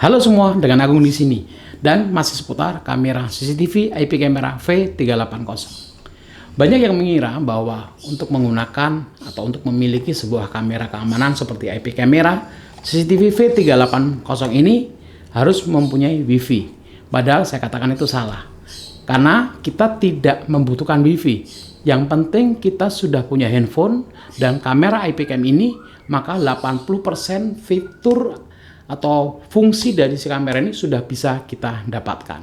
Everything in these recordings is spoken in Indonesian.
Halo semua, dengan Agung di sini dan masih seputar kamera CCTV IP kamera V380. Banyak yang mengira bahwa untuk menggunakan atau untuk memiliki sebuah kamera keamanan seperti IP kamera CCTV V380 ini harus mempunyai Wi-Fi. Padahal saya katakan itu salah. Karena kita tidak membutuhkan Wi-Fi. Yang penting kita sudah punya handphone dan kamera IP cam ini, maka 80% fitur atau fungsi dari si kamera ini sudah bisa kita dapatkan.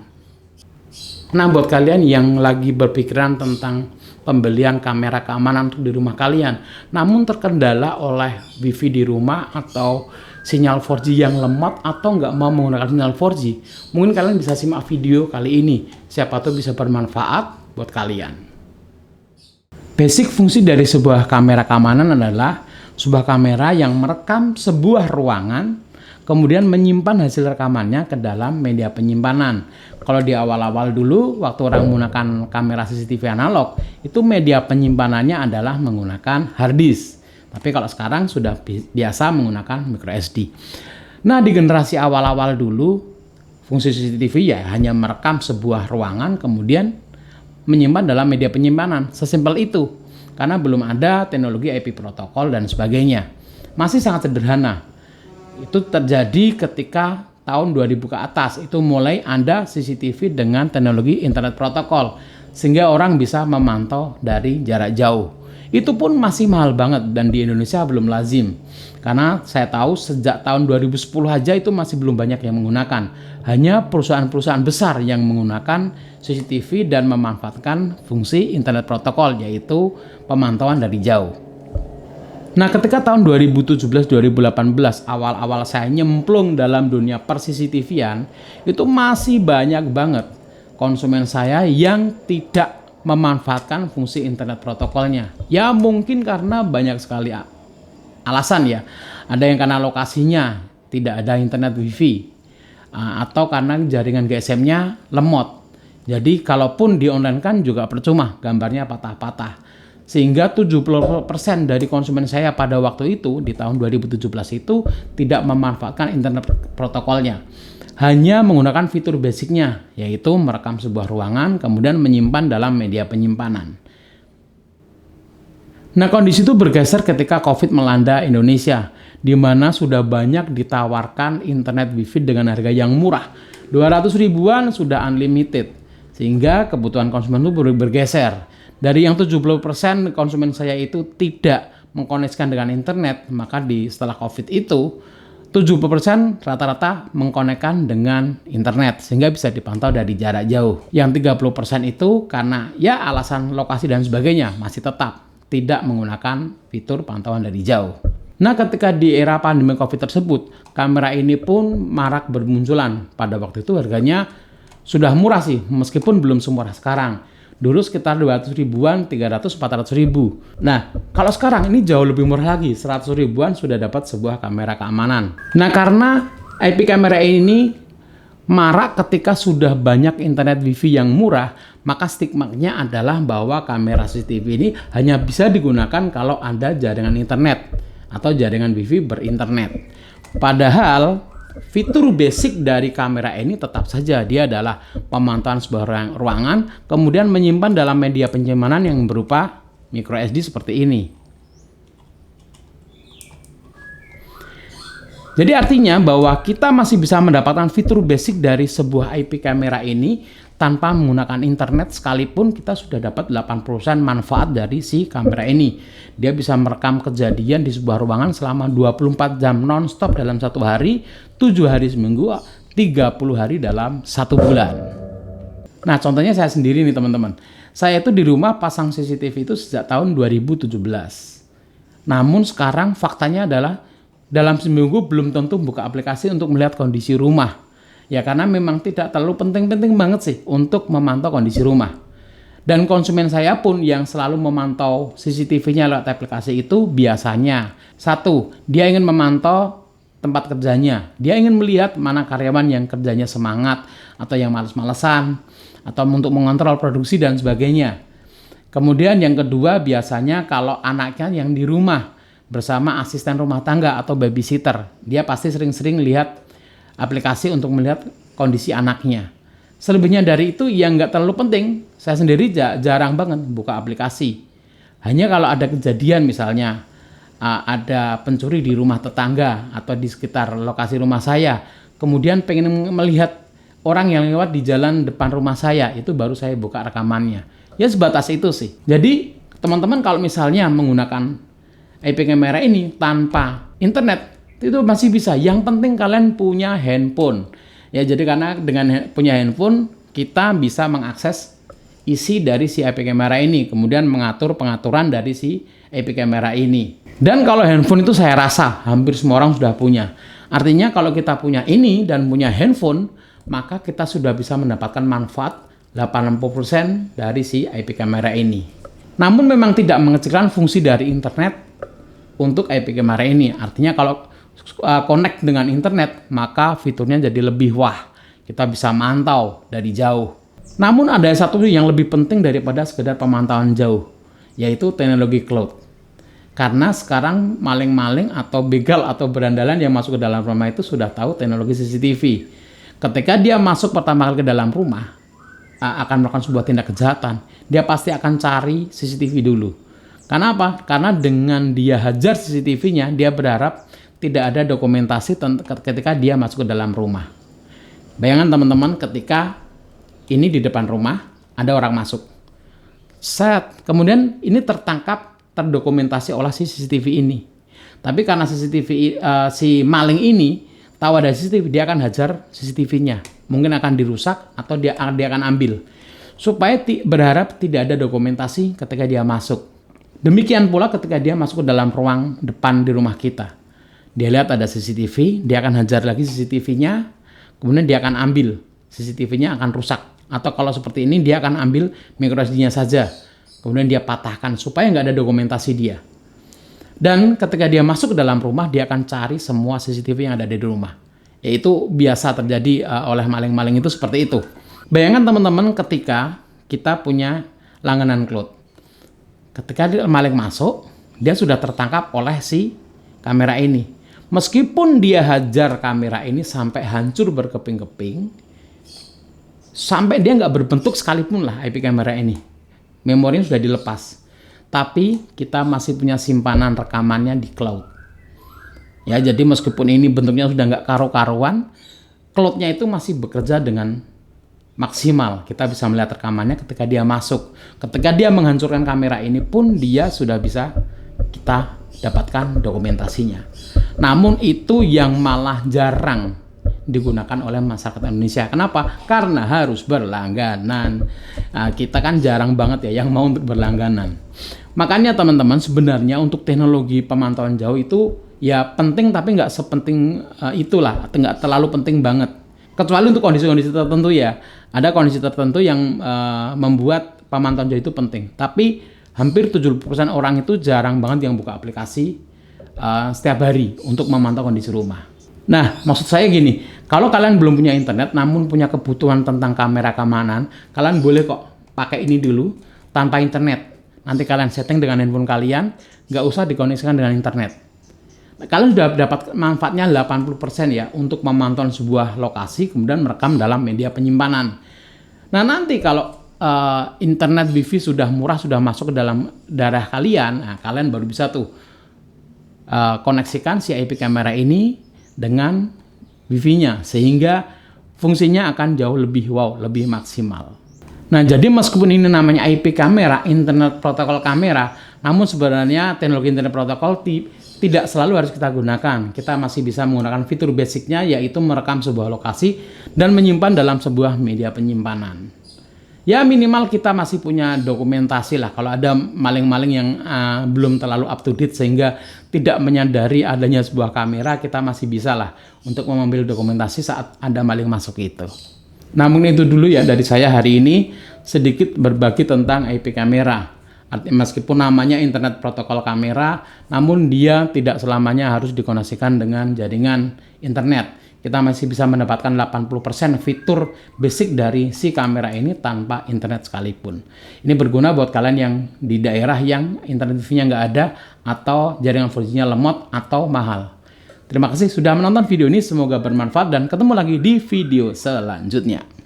Nah, buat kalian yang lagi berpikiran tentang pembelian kamera keamanan untuk di rumah kalian, namun terkendala oleh Wi-Fi di rumah atau sinyal 4G yang lemot atau nggak mau menggunakan sinyal 4G, mungkin kalian bisa simak video kali ini. Siapa tahu bisa bermanfaat buat kalian. Basic fungsi dari sebuah kamera keamanan adalah sebuah kamera yang merekam sebuah ruangan, kemudian menyimpan hasil rekamannya ke dalam media penyimpanan. Kalau di awal-awal dulu, waktu orang menggunakan kamera CCTV analog, itu media penyimpanannya adalah menggunakan hard disk. Tapi kalau sekarang sudah biasa menggunakan micro SD. Nah, di generasi awal-awal dulu, fungsi CCTV ya hanya merekam sebuah ruangan, kemudian menyimpan dalam media penyimpanan. Sesimpel itu, karena belum ada teknologi IP protokol dan sebagainya. Masih sangat sederhana. Itu terjadi ketika tahun 2000 ke atas, itu mulai ada CCTV dengan teknologi internet protokol, sehingga orang bisa memantau dari jarak jauh. Itu pun masih mahal banget dan di Indonesia belum lazim. Karena saya tahu sejak tahun 2010 aja itu masih belum banyak yang menggunakan. Hanya perusahaan-perusahaan besar yang menggunakan CCTV dan memanfaatkan fungsi internet protokol, yaitu pemantauan dari jauh. Nah, ketika tahun 2017-2018 awal-awal saya nyemplung dalam dunia per-CCTV-an, itu masih banyak banget konsumen saya yang tidak memanfaatkan fungsi internet protokolnya. Ya mungkin karena banyak sekali alasan ya. Ada yang karena lokasinya tidak ada internet Wi-Fi, atau karena jaringan GSM-nya lemot. Jadi kalaupun di-online-kan juga percuma, gambarnya patah-patah. Sehingga 70% dari konsumen saya pada waktu itu, di tahun 2017 itu, tidak memanfaatkan internet protokolnya. Hanya menggunakan fitur basicnya, yaitu merekam sebuah ruangan, kemudian menyimpan dalam media penyimpanan. Nah, kondisi itu bergeser ketika COVID melanda Indonesia, di mana sudah banyak ditawarkan internet Wi-Fi dengan harga yang murah. 200 ribuan sudah unlimited, sehingga kebutuhan konsumen itu bergeser. Dari yang 70% konsumen saya itu tidak mengkoneksikan dengan internet, maka setelah COVID itu 70% rata-rata mengkonekkan dengan internet sehingga bisa dipantau dari jarak jauh. Yang 30% itu karena ya alasan lokasi dan sebagainya masih tetap tidak menggunakan fitur pantauan dari jauh. Nah, ketika di era pandemi COVID tersebut, kamera ini pun marak bermunculan. Pada waktu itu harganya sudah murah sih, meskipun belum semurah sekarang. Dulu sekitar 200 ribuan, 300, 400 ribu. Nah, kalau sekarang ini jauh lebih murah lagi, 100 ribuan sudah dapat sebuah kamera keamanan. Nah, karena IP kamera ini marak ketika sudah banyak internet Wi-Fi yang murah, maka stigmanya adalah bahwa kamera CCTV ini hanya bisa digunakan kalau ada jaringan internet atau jaringan Wi-Fi berinternet. Padahal fitur basic dari kamera ini tetap saja dia adalah pemantauan sebuah ruangan, kemudian menyimpan dalam media penyimpanan yang berupa micro SD seperti ini. Jadi artinya bahwa kita masih bisa mendapatkan fitur basic dari sebuah IP kamera ini tanpa menggunakan internet, sekalipun kita sudah dapat 80% manfaat dari si kamera ini. Dia bisa merekam kejadian di sebuah ruangan selama 24 jam non-stop dalam satu hari, 7 hari seminggu, 30 hari dalam 1 bulan. Nah, contohnya saya sendiri nih teman-teman. Saya itu di rumah pasang CCTV itu sejak tahun 2017. Namun sekarang faktanya adalah dalam seminggu belum tentu buka aplikasi untuk melihat kondisi rumah. Ya karena memang tidak terlalu penting-penting banget sih untuk memantau kondisi rumah. Dan konsumen saya pun yang selalu memantau CCTV-nya lewat aplikasi itu biasanya, satu, dia ingin memantau tempat kerjanya. Dia ingin melihat mana karyawan yang kerjanya semangat atau yang males-malesan, atau untuk mengontrol produksi dan sebagainya. Kemudian yang kedua biasanya kalau anaknya yang di rumah bersama asisten rumah tangga atau babysitter, dia pasti sering-sering lihat aplikasi untuk melihat kondisi anaknya. Selebihnya dari itu yang nggak terlalu penting. Saya sendiri jarang banget buka aplikasi. Hanya kalau ada kejadian misalnya ada pencuri di rumah tetangga atau di sekitar lokasi rumah saya, kemudian pengen melihat orang yang lewat di jalan depan rumah saya, itu baru saya buka rekamannya. Ya sebatas itu sih. Jadi teman-teman kalau misalnya menggunakan IP kamera ini tanpa internet, itu masih bisa. Yang penting kalian punya handphone. Ya jadi karena dengan punya handphone kita bisa mengakses isi dari si IP kamera ini, kemudian mengatur pengaturan dari si IP kamera ini. Dan kalau handphone itu saya rasa hampir semua orang sudah punya. Artinya kalau kita punya ini dan punya handphone, maka kita sudah bisa mendapatkan manfaat 80% dari si IP kamera ini. Namun memang tidak mengecilkan fungsi dari internet untuk IP kamera ini. Artinya kalau connect dengan internet, maka fiturnya jadi lebih wah. Kita bisa mantau dari jauh. Namun ada satu yang lebih penting daripada sekedar pemantauan jauh, yaitu teknologi cloud. Karena sekarang maling-maling atau begal atau berandalan yang masuk ke dalam rumah itu sudah tahu teknologi CCTV. Ketika dia masuk pertama kali ke dalam rumah, akan melakukan sebuah tindak kejahatan, dia pasti akan cari CCTV dulu. Karena apa? Karena dengan dia hajar CCTV-nya, dia berharap tidak ada dokumentasi ketika dia masuk ke dalam rumah. Bayangkan teman-teman, ketika ini di depan rumah, ada orang masuk. Kemudian ini terdokumentasi oleh si CCTV ini. Tapi karena CCTV si maling ini tahu ada CCTV, dia akan hajar CCTV-nya. Mungkin akan dirusak atau dia akan ambil. Supaya berharap tidak ada dokumentasi ketika dia masuk. Demikian pula ketika dia masuk ke dalam ruang depan di rumah kita. Dia lihat ada CCTV, dia akan hajar lagi CCTV-nya, kemudian dia akan ambil. CCTV-nya akan rusak. Atau kalau seperti ini, dia akan ambil micro SD-nya saja. Kemudian dia patahkan supaya nggak ada dokumentasi dia. Dan ketika dia masuk ke dalam rumah, dia akan cari semua CCTV yang ada di rumah. Yaitu biasa terjadi oleh maling-maling itu seperti itu. Bayangkan teman-teman ketika kita punya langganan cloud. Ketika maling masuk, dia sudah tertangkap oleh si kamera ini. Meskipun dia hajar kamera ini sampai hancur berkeping-keping, sampai dia nggak berbentuk sekalipun lah IP kamera ini. Memorinya sudah dilepas. Tapi kita masih punya simpanan rekamannya di cloud. Ya, jadi meskipun ini bentuknya sudah nggak karu-karuan, cloud-nya itu masih bekerja dengan maksimal. Kita bisa melihat rekamannya ketika dia masuk. Ketika dia menghancurkan kamera ini pun dia sudah bisa kita dapatkan dokumentasinya. Namun itu yang malah jarang digunakan oleh masyarakat Indonesia. Kenapa? Karena harus berlangganan. Nah, kita kan jarang banget ya yang mau untuk berlangganan. Makanya teman-teman, sebenarnya untuk teknologi pemantauan jauh itu ya penting, tapi nggak sepenting itulah, atau nggak terlalu penting banget. Kecuali untuk kondisi-kondisi tertentu ya. Ada kondisi tertentu yang membuat pemantauan jauh itu penting. Tapi hampir 70% orang itu jarang banget yang buka aplikasi setiap hari untuk memantau kondisi rumah. Nah, maksud saya gini, kalau kalian belum punya internet namun punya kebutuhan tentang kamera keamanan, kalian boleh kok pakai ini dulu tanpa internet. Nanti kalian setting dengan handphone kalian, nggak usah dikoneksikan dengan internet. Kalian sudah dapat manfaatnya 80% ya untuk memantau sebuah lokasi, kemudian merekam dalam media penyimpanan. Nah, nanti kalau internet wifi sudah murah, sudah masuk ke dalam daerah kalian, nah, kalian baru bisa tuh koneksikan si IP kamera ini dengan wifi-nya, sehingga fungsinya akan jauh lebih wow, lebih maksimal. Nah, jadi meskipun ini namanya IP kamera, internet protokol kamera, namun sebenarnya teknologi internet protokol tidak selalu harus kita gunakan. Kita masih bisa menggunakan fitur basicnya, yaitu merekam sebuah lokasi dan menyimpan dalam sebuah media penyimpanan. Ya minimal kita masih punya dokumentasi lah. Kalau ada maling-maling yang belum terlalu up to date sehingga tidak menyadari adanya sebuah kamera, kita masih bisa lah untuk mengambil dokumentasi saat ada maling masuk itu. Namun itu dulu ya dari saya hari ini, sedikit berbagi tentang IP kamera. Meskipun namanya internet protokol kamera, namun dia tidak selamanya harus dikoneksikan dengan jaringan internet. Kita masih bisa mendapatkan 80% fitur basic dari si kamera ini tanpa internet sekalipun. Ini berguna buat kalian yang di daerah yang internet wifi-nya nggak ada, atau jaringan 4G-nya lemot atau mahal. Terima kasih sudah menonton video ini, semoga bermanfaat dan ketemu lagi di video selanjutnya.